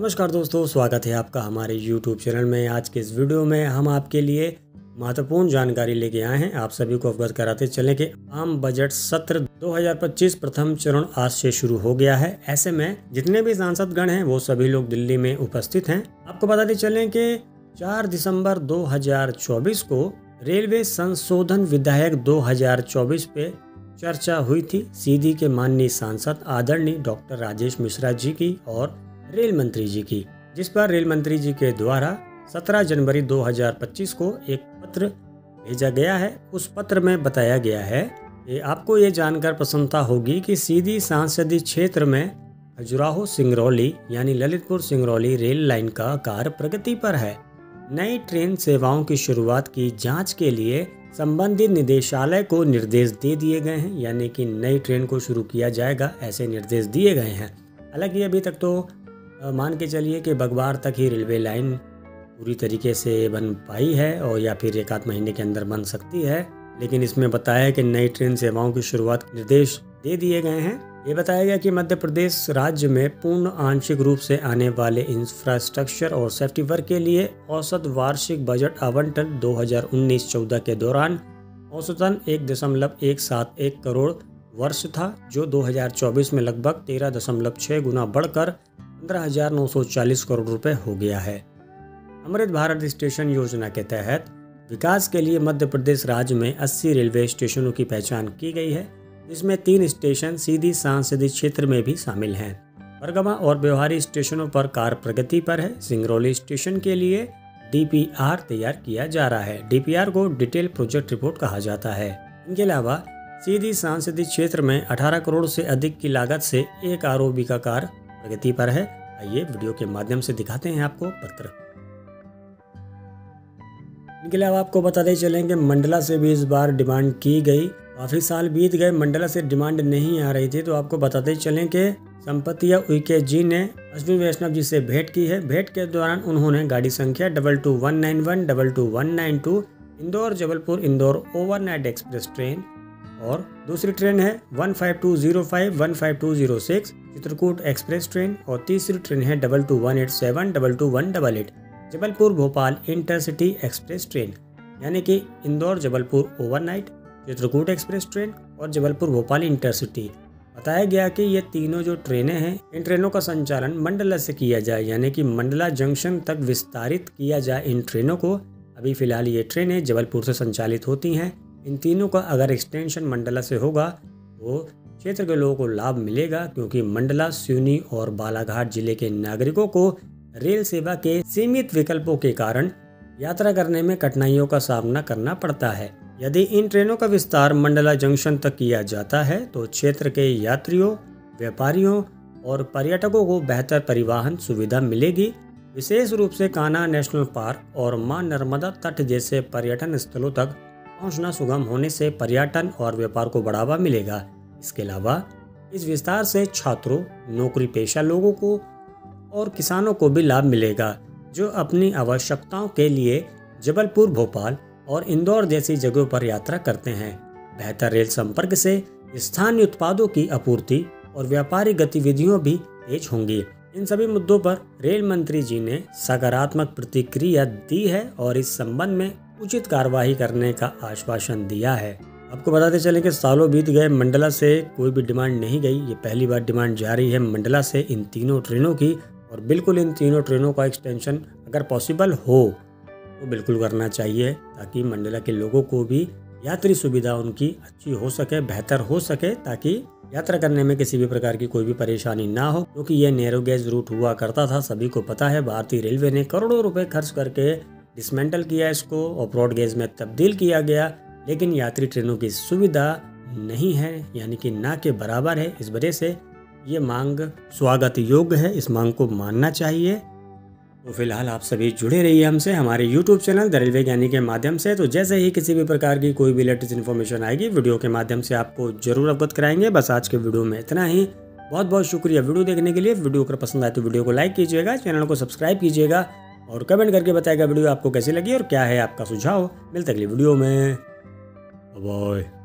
नमस्कार दोस्तों, स्वागत है आपका हमारे YouTube चैनल में। आज के इस वीडियो में हम आपके लिए महत्वपूर्ण जानकारी लेके आए हैं। आप सभी को अवगत कराते चलें कि आम बजट सत्र 2025 प्रथम चरण आज से शुरू हो गया है। ऐसे में जितने भी सांसदगण हैं वो सभी लोग दिल्ली में उपस्थित हैं। आपको बताते चलें कि 4 दिसंबर 2024 को रेलवे संशोधन विधेयक 2024 पे चर्चा हुई थी। सीधी के माननीय सांसद आदरणीय डॉक्टर राजेश मिश्रा जी की और रेल मंत्री जी की, जिस पर रेल मंत्री जी के द्वारा 17 जनवरी 2025 को एक पत्र भेजा गया है। उस पत्र में बताया गया है कि आपको ये जानकर प्रसन्नता होगी कि सीधी संसदीय क्षेत्र में खजुराहो सिंगरौली यानी ललितपुर सिंगरौली रेल लाइन का कार्य प्रगति पर है। नई ट्रेन सेवाओं की शुरुआत की जांच के लिए संबंधित निदेशालय को निर्देश दे दिए गए हैं, यानी कि नई ट्रेन को शुरू किया जाएगा, ऐसे निर्देश दिए गए हैं। हालांकि अभी तक तो मान के चलिए कि बगवार तक ही रेलवे लाइन पूरी तरीके से बन पाई है और या फिर एक आध महीने के अंदर बन सकती है, लेकिन इसमें बताया है कि नई ट्रेन सेवाओं की शुरुआत निर्देश दे दिए गए हैं। ये बताया गया कि मध्य प्रदेश राज्य में पूर्ण आंशिक रूप से आने वाले इंफ्रास्ट्रक्चर और सेफ्टी वर्क के लिए औसत वार्षिक बजट आवंटन 2019-14 के दौरान औसतन 1.171 करोड़ वर्ष था, जो 2024 में लगभग 13.6 गुना बढ़कर 15,940 करोड़ रुपए हो गया है। अमृत भारत स्टेशन योजना के तहत विकास के लिए मध्य प्रदेश राज्य में 80 रेलवे स्टेशनों की पहचान की गई है, जिसमें 3 स्टेशन सीधी संसदीय क्षेत्र में भी शामिल हैं। बरगमा और व्यवहारी स्टेशनों पर कार्य प्रगति पर है। सिंगरौली स्टेशन के लिए DPR तैयार किया जा रहा है। DPR को डिटेल प्रोजेक्ट रिपोर्ट कहा जाता है। इनके अलावा सीधी संसदीय क्षेत्र में 18 करोड़ से अधिक की लागत से एक ROB का कार्य प्रगति पर है। आइए वीडियो के माध्यम से दिखाते हैं आपको पत्र। इनके अलावा आपको बताते चलेंगे मंडला से भी इस बार डिमांड की गई। काफी साल बीत गए, मंडला से डिमांड नहीं आ रही थी, तो आपको बताते चलें कि संपतिया उइके जी ने अश्विनी वैष्णव जी से भेंट की है। भेंट के दौरान उन्होंने गाड़ी संख्या 22191, 22192 Indore Jabalpur Indore overnight express train और दूसरी ट्रेन है 15205, 15206 चित्रकूट एक्सप्रेस ट्रेन और तीसरी ट्रेन है 22187, 22188 Jabalpur Bhopal intercity express train, यानी कि Indore Jabalpur overnight, Chitrakoot express train और जबलपुर भोपाल इंटरसिटी। बताया गया कि ये तीनों जो ट्रेनें हैं, इन ट्रेनों का संचालन मंडला से किया जाए, यानी कि मंडला जंक्शन तक विस्तारित किया जाए इन ट्रेनों को। अभी फिलहाल ये ट्रेनें जबलपुर से संचालित होती हैं। इन तीनों का अगर एक्सटेंशन मंडला से होगा तो क्षेत्र के लोगों को लाभ मिलेगा, क्योंकि मंडला, सिवनी और बालाघाट जिले के नागरिकों को रेल सेवा के सीमित विकल्पों के कारण यात्रा करने में कठिनाइयों का सामना करना पड़ता है। यदि इन ट्रेनों का विस्तार मंडला जंक्शन तक किया जाता है तो क्षेत्र के यात्रियों, व्यापारियों और पर्यटकों को बेहतर परिवहन सुविधा मिलेगी। विशेष रूप से कान्हा नेशनल पार्क और मां नर्मदा तट जैसे पर्यटन स्थलों तक पहुंचना सुगम होने से पर्यटन और व्यापार को बढ़ावा मिलेगा। इसके अलावा इस विस्तार से छात्रों, नौकरी पेशा लोगों को और किसानों को भी लाभ मिलेगा, जो अपनी आवश्यकताओं के लिए जबलपुर, भोपाल और इंदौर जैसी जगहों पर यात्रा करते हैं। बेहतर रेल संपर्क से स्थानीय उत्पादों की आपूर्ति और व्यापारिक गतिविधियों भी तेज होंगी। इन सभी मुद्दों पर रेल मंत्री जी ने सकारात्मक प्रतिक्रिया दी है और इस संबंध में उचित कार्यवाही करने का आश्वासन दिया है। आपको बताते चलें कि सालों बीत गए, मंडला से कोई भी डिमांड नहीं गई। ये पहली बार डिमांड जारी है मंडला से इन तीनों ट्रेनों की, और बिल्कुल इन तीनों ट्रेनों का एक्सटेंशन अगर पॉसिबल हो तो बिल्कुल करना चाहिए, ताकि मंडला के लोगों को भी यात्री सुविधा उनकी अच्छी हो सके, बेहतर हो सके, ताकि यात्रा करने में किसी भी प्रकार की कोई भी परेशानी ना हो। क्योंकि यह नैरो गेज रूट हुआ करता था, सभी को पता है। भारतीय रेलवे ने करोड़ों रुपए खर्च करके डिसमेंटल किया इसको और ब्रॉड गेज में तब्दील किया गया, लेकिन यात्री ट्रेनों की सुविधा नहीं है, यानी कि ना के बराबर है। इस वजह से ये मांग स्वागत योग्य है, इस मांग को मानना चाहिए। तो फिलहाल आप सभी जुड़े रहिए हमसे हमारे YouTube चैनल द रेलवे ज्ञानी के माध्यम से। तो जैसे ही किसी भी प्रकार की कोई भी लेटेस्ट इन्फॉर्मेशन आएगी, वीडियो के माध्यम से आपको जरूर अवगत कराएंगे। बस आज के वीडियो में इतना ही। बहुत बहुत शुक्रिया वीडियो देखने के लिए। वीडियो अगर पसंद आए तो वीडियो को लाइक कीजिएगा, चैनल को सब्सक्राइब कीजिएगा और कमेंट करके बताइएगा वीडियो आपको कैसी लगी और क्या है आपका सुझाव। मिलते अगली वीडियो में। बाय।